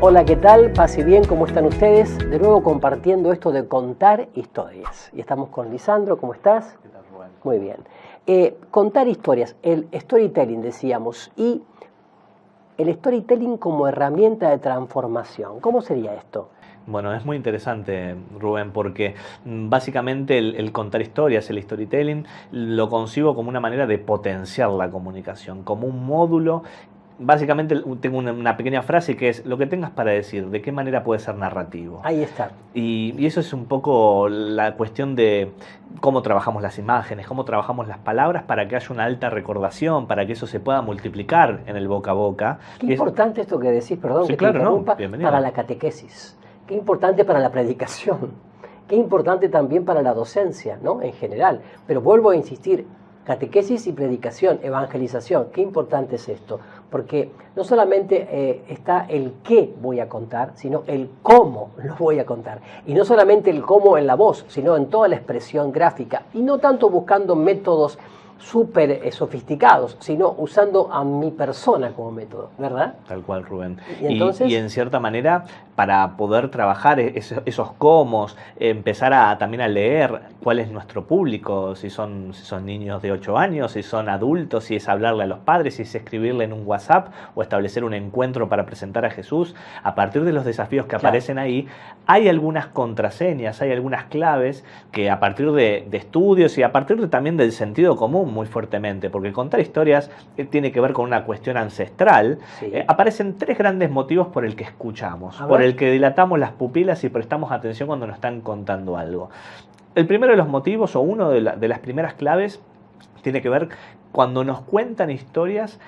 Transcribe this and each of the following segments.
Hola, ¿qué tal? Paz y bien, ¿cómo están ustedes? De nuevo compartiendo esto de contar historias. Y estamos con Lisandro, ¿cómo estás? ¿Qué tal, Rubén? Muy bien. Contar historias, el storytelling decíamos, y el storytelling como herramienta de transformación. ¿Cómo sería esto? Bueno, es muy interesante, Rubén, porque básicamente el contar historias, el storytelling, lo concibo como una manera de potenciar la comunicación, como un módulo. Básicamente tengo una pequeña frase que es: lo que tengas para decir, ¿de qué manera puede ser narrativo? Ahí está. Y eso es un poco la cuestión de cómo trabajamos las imágenes, cómo trabajamos las palabras para que haya una alta recordación, para que eso se pueda multiplicar en el boca a boca. Qué importante esto que decís, perdón, Sí, que claro, te interrumpa, bienvenido. para la catequesis. Qué importante para la predicación. Qué importante también para la docencia, ¿no? En general. Pero vuelvo a insistir, catequesis y predicación, evangelización, qué importante es esto. Porque no solamente está el qué voy a contar, sino el cómo lo voy a contar. Y no solamente el cómo en la voz, sino en toda la expresión gráfica. Y no tanto buscando métodos súper sofisticados, sino usando a mi persona como método, ¿verdad? Tal cual, Rubén. Y entonces, y en cierta manera, para poder trabajar esos cómo, empezar también a leer cuál es nuestro público, si son niños de 8 años, si son adultos, si es hablarle a los padres, si es escribirle en un WhatsApp o establecer un encuentro para presentar a Jesús. A partir de los desafíos que aparecen ahí, hay algunas contraseñas, hay algunas claves que a partir de estudios y a partir también del sentido común muy fuertemente, porque contar historias tiene que ver con una cuestión ancestral. sí. Aparecen 3 grandes motivos por el que escuchamos, por el que dilatamos las pupilas y prestamos atención cuando nos están contando algo. El primero de los motivos, o uno de las primeras claves, tiene que ver cuando nos cuentan historias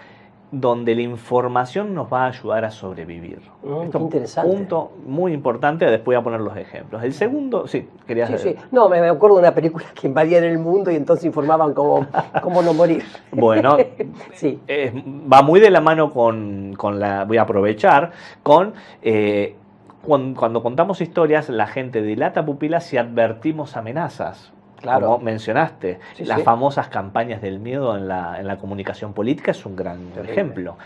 donde la información nos va a ayudar a sobrevivir. Qué interesante. Un punto muy importante, después voy a poner los ejemplos. El segundo, sí, querías decir. Sí. No, me acuerdo de una película que invadían el mundo y entonces informaban cómo no morir. Bueno, sí. Va muy de la mano con la, voy a aprovechar, cuando contamos historias, la gente dilata pupilas si advertimos amenazas. Claro. Como mencionaste, Sí, las sí. famosas campañas del miedo en la comunicación política es un gran ejemplo.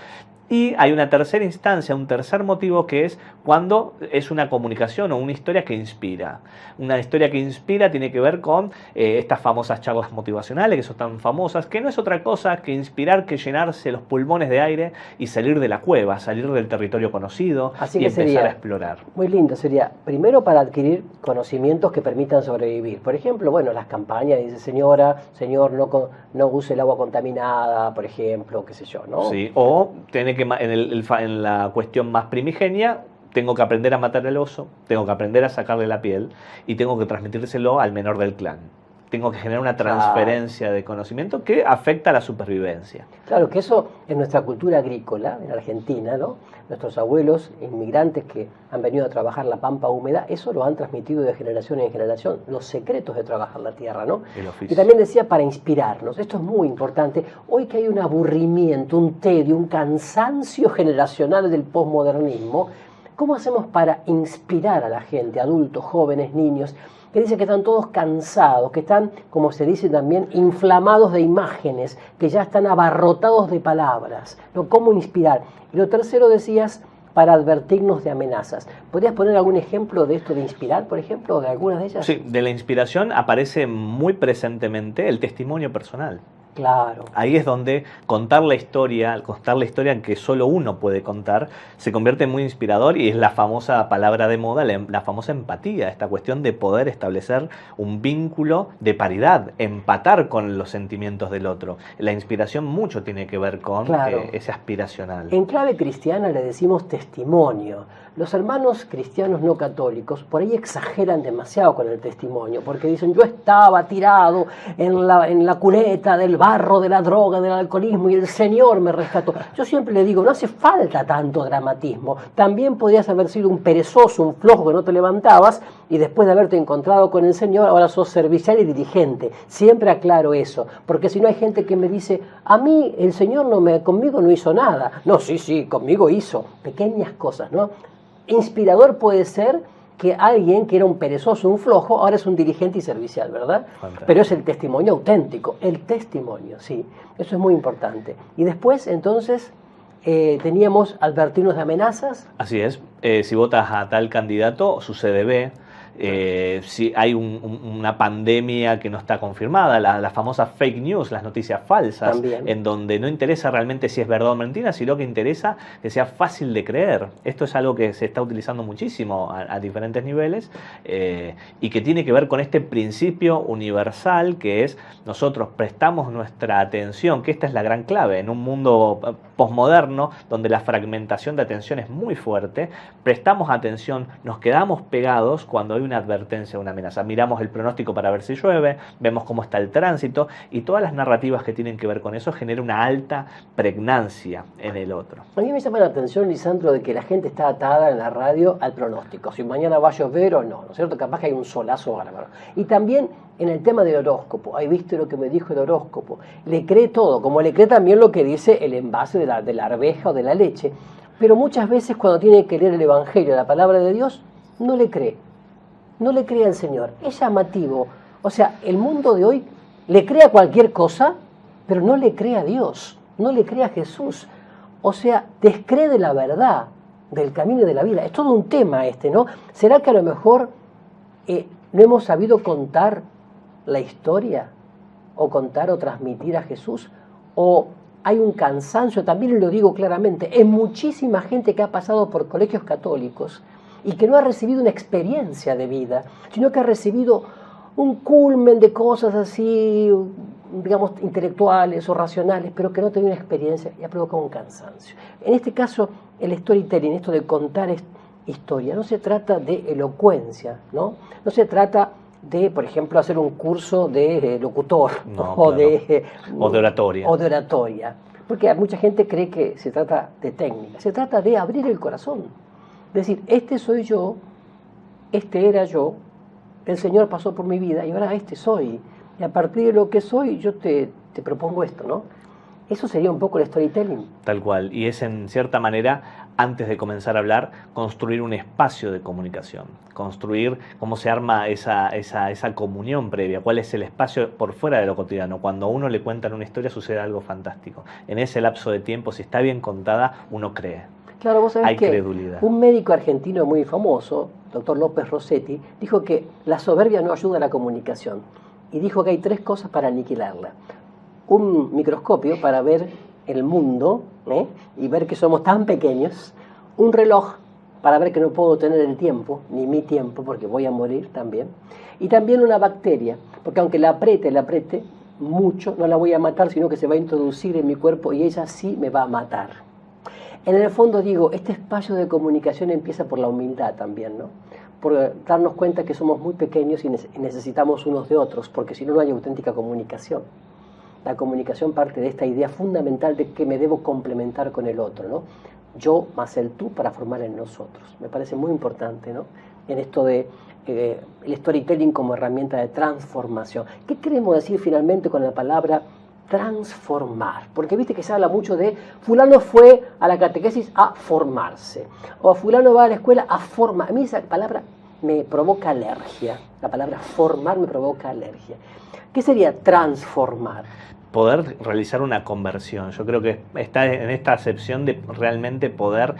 Y hay una tercera instancia, un tercer motivo, que es cuando es una comunicación o una historia que inspira. Una historia que inspira tiene que ver con estas famosas charlas motivacionales, que son tan famosas, que no es otra cosa que inspirar, que llenarse los pulmones de aire y salir de la cueva, salir del territorio conocido. Así y que empezar sería a explorar. muy lindo, sería primero para adquirir conocimientos que permitan sobrevivir. Por ejemplo, bueno, las campañas, dice señor, no use el agua contaminada, por ejemplo, qué sé yo, ¿no? Sí, o tiene que en la cuestión más primigenia, tengo que aprender a matar al oso, tengo que aprender a sacarle la piel y tengo que transmitírselo al menor del clan. Tengo que generar una transferencia de conocimiento que afecta a la supervivencia. Claro, que eso en nuestra cultura agrícola, en Argentina, ¿no? Nuestros abuelos, inmigrantes que han venido a trabajar la pampa húmeda, eso lo han transmitido de generación en generación, los secretos de trabajar la tierra, ¿no? Y también decía para inspirarnos, esto es muy importante, hoy que hay un aburrimiento, un tedio, un cansancio generacional del posmodernismo, ¿cómo hacemos para inspirar a la gente, adultos, jóvenes, niños, que dice que están todos cansados, que están, como se dice también, inflamados de imágenes, que ya están abarrotados de palabras, ¿no? ¿Cómo inspirar? Y lo tercero decías, para advertirnos de amenazas. ¿Podrías poner algún ejemplo de esto de inspirar, por ejemplo, de algunas de ellas? Sí, de la inspiración aparece muy presentemente el testimonio personal. Claro. Ahí es donde contar la historia que solo uno puede contar, se convierte en muy inspirador y es la famosa palabra de moda, la famosa empatía, esta cuestión de poder establecer un vínculo de paridad, empatar con los sentimientos del otro. La inspiración mucho tiene que ver con ese aspiracional. En clave cristiana le decimos testimonio. Los hermanos cristianos no católicos por ahí exageran demasiado con el testimonio, porque dicen, yo estaba tirado en la cuneta del barro, de la droga, del alcoholismo y el Señor me rescató. Yo siempre le digo, no hace falta tanto dramatismo. También podías haber sido un perezoso, un flojo que no te levantabas y después de haberte encontrado con el Señor, ahora sos servicial y dirigente. Siempre aclaro eso, porque si no hay gente que me dice, a mí el Señor conmigo no hizo nada. No, sí, conmigo hizo pequeñas cosas, ¿no? Inspirador puede ser que alguien que era un perezoso, un flojo, ahora es un dirigente y servicial, ¿verdad? Fantástico. Pero es el testimonio auténtico, el testimonio, sí. Eso es muy importante. Y después, entonces, teníamos advertirnos de amenazas. Así es. Si votas a tal candidato, sucede B. Si hay una pandemia que no está confirmada, las famosas fake news, las noticias falsas, También. En donde no interesa realmente si es verdad o mentira, sino que interesa que sea fácil de creer. Esto es algo que se está utilizando muchísimo a diferentes niveles y que tiene que ver con este principio universal que es nosotros prestamos nuestra atención, que esta es la gran clave en un mundo posmoderno donde la fragmentación de atención es muy fuerte, prestamos atención, nos quedamos pegados cuando hay una advertencia, una amenaza. Miramos el pronóstico para ver si llueve, vemos cómo está el tránsito y todas las narrativas que tienen que ver con eso generan una alta pregnancia en el otro. A mí me llama la atención, Lisandro, de que la gente está atada en la radio al pronóstico, si mañana va a llover o no, ¿no es cierto? Capaz que hay un solazo bárbaro. Y también en el tema del horóscopo, ahí viste lo que me dijo el horóscopo, le cree todo, como le cree también lo que dice el envase de la arveja o de la leche, pero muchas veces cuando tiene que leer el Evangelio, la palabra de Dios, no le cree. No le cree al Señor. Es llamativo. O sea, el mundo de hoy le cree a cualquier cosa, pero no le cree a Dios, no le cree a Jesús. O sea, descree de la verdad, del camino de la vida. Es todo un tema ¿no? ¿Será que a lo mejor no hemos sabido contar la historia o contar o transmitir a Jesús? ¿O hay un cansancio? También lo digo claramente, es muchísima gente que ha pasado por colegios católicos y que no ha recibido una experiencia de vida, sino que ha recibido un culmen de cosas así, digamos, intelectuales o racionales, pero que no ha tenido una experiencia y ha provocado un cansancio. En este caso, el storytelling, esto de contar historia, no se trata de elocuencia, ¿no? No se trata de, por ejemplo, hacer un curso de locutor o de oratoria. O de oratoria, porque mucha gente cree que se trata de técnica, se trata de abrir el corazón. Decir, este soy yo, este era yo, el Señor pasó por mi vida y ahora este soy. Y a partir de lo que soy, yo te propongo esto, ¿no? Eso sería un poco el storytelling. Tal cual. Y es en cierta manera, antes de comenzar a hablar, construir un espacio de comunicación. Construir cómo se arma esa comunión previa. Cuál es el espacio por fuera de lo cotidiano. Cuando a uno le cuentan una historia sucede algo fantástico. En ese lapso de tiempo, si está bien contada, uno cree. Claro, vos sabés que credulidad. Un médico argentino muy famoso, doctor López Rossetti, dijo que la soberbia no ayuda a la comunicación. Y dijo que hay 3 cosas para aniquilarla. Un microscopio para ver el mundo y ver que somos tan pequeños. Un reloj para ver que no puedo tener el tiempo, ni mi tiempo, porque voy a morir también. Y también una bacteria, porque aunque la apriete mucho, no la voy a matar, sino que se va a introducir en mi cuerpo y ella sí me va a matar. En el fondo digo, este espacio de comunicación empieza por la humildad también, ¿no? Por darnos cuenta que somos muy pequeños y necesitamos unos de otros, porque si no, no hay auténtica comunicación. La comunicación parte de esta idea fundamental de que me debo complementar con el otro, ¿no? Yo más el tú para formar el nosotros. Me parece muy importante, ¿no? En esto de el storytelling como herramienta de transformación. ¿Qué queremos decir finalmente con la palabra transformar? Porque viste que se habla mucho de fulano fue a la catequesis a formarse, o fulano va a la escuela a formar. A mí esa palabra me provoca alergia, la palabra formar me provoca alergia. ¿Qué sería transformar? Poder realizar una conversión. Yo creo que está en esta acepción de realmente poder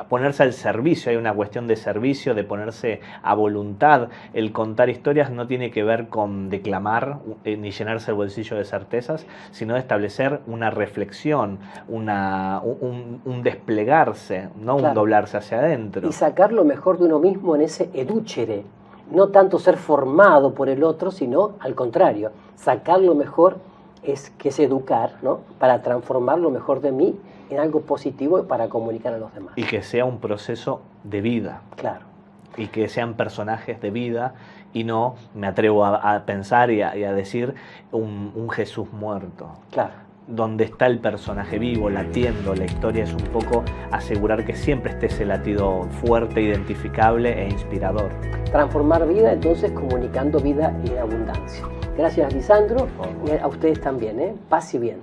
ponerse al servicio. Hay una cuestión de servicio, de ponerse a voluntad. El contar historias no tiene que ver con declamar ni llenarse el bolsillo de certezas, sino de establecer una reflexión, un desplegarse, no Claro. un doblarse hacia adentro. Y sacar lo mejor de uno mismo en ese edúchere. No tanto ser formado por el otro, sino al contrario. Sacar lo mejor es educar, ¿no? Para transformar lo mejor de mí en algo positivo para comunicar a los demás. Y que sea un proceso de vida. Claro. Y que sean personajes de vida y no, me atrevo a pensar y a decir, un Jesús muerto. Claro. Donde está el personaje vivo, latiendo. La historia es un poco asegurar que siempre esté ese latido fuerte, identificable e inspirador. Transformar vida, entonces comunicando vida en abundancia. Gracias, Lisandro, y a ustedes también, paz y bien.